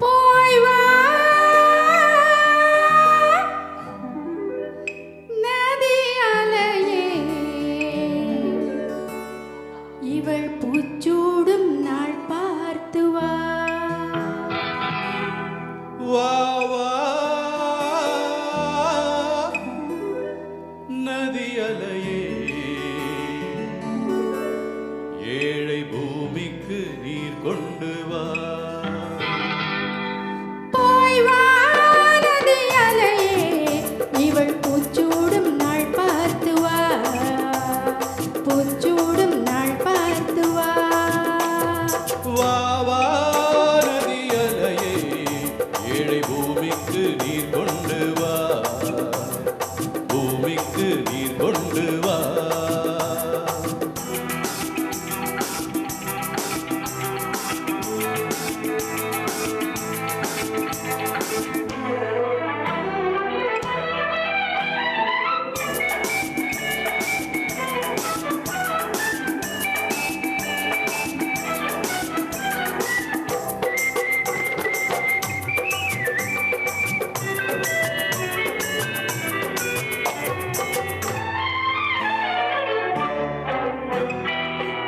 போய் வா நதி அலையே, இவள் பூச்சூடும் நாள் பார்த்து வா. வா வா நதி அலையே, ஏழை பூமிக்கு நீர் கொண்டு வா. போய் வா நதி அலையே, இவள் பூச்சூடும் நாள் பார்த்து வா. பூச்சூடும் நாள் பார்த்து வா. வா வா நதி அலையே, ஏழை பூமிக்கு நீர் கொண்டு வா. பூமிக்கு நீர் கொண்டு வா.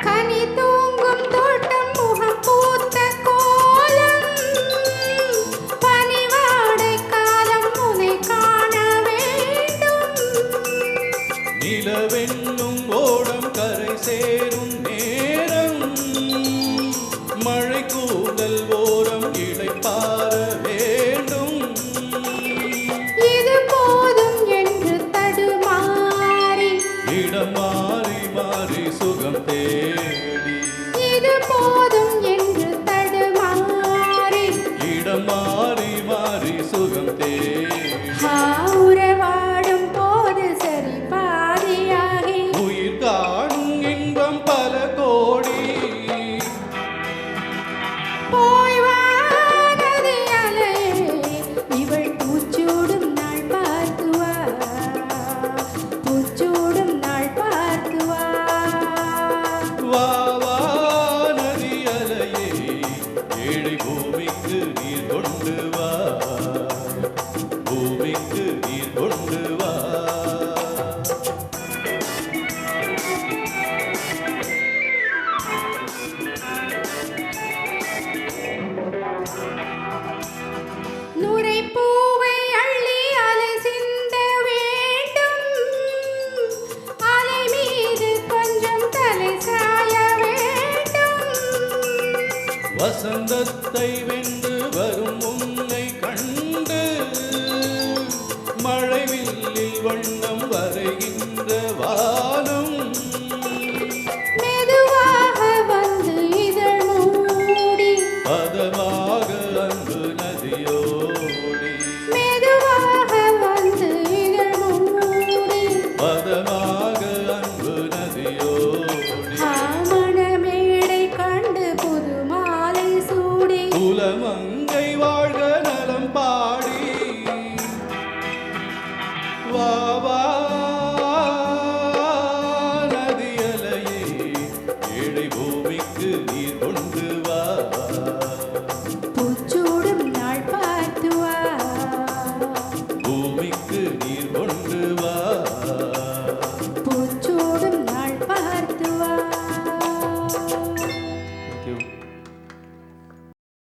கனி தூங்கும் தோட்டம் முகம் பூத்த கோலம், பனிவாடை காலம் உனை காண வேண்டும். நிலவென்னும் ஓடம் கரை சேரும் நேரம், மழை கூந்தல் ஓரம் இளைப்பாற வேண்டும். இது போதும் என்று தடுமாறி, இடம் மாறி மாறி சுகம் தேடி. இது போதும் என்று தடுமாறி, இடம் மாறி மாறி சுகம் தேடி. உறவாடும் போது சரி பாதியாகி, உயிர் காணும் இன்பம் பல கோடி. போய் வா நதி அலையே, இவள் பூச்சூடும் நாள் பார்த்து வா. பூச்சூடும் நாள் பார்த்து வா. வா வா நதி அலையே, ஏழை பூமிக்கு நீர் கொண்டு வா. பூமிக்கு நீர் கொண்டு வா. நுரை பூவை அள்ளி அலை சிந்த வேண்டும். அலை மீது கொஞ்சம் தலை சாய வேண்டும். வசந்தத்தை வென்று வரும் உன்னை கண்டு, மழைவில்லில் வண்ணம் வரைகின்ற வானம். மெதுவாக வந்து இதழ் மூடி, பதமாக அன்பு நதியோடி. மெதுவாக வந்து இதழ் மூடி, பதமாக அன்பு நதியோடி. மணமேடை கண்டு புது மாலை சூடி, குலமங்கை வாழ்க நலம் பாடி. வா வா நதி அலையே, ஏழை பூமிக்கு நீர் கொண்டு வா. பூச்சூடும் நாள் பார்த்து வா. பூமிக்கு நீர் கொண்டு வா. பூச்சூடும் நாள் பார்த்து வா. Thank you.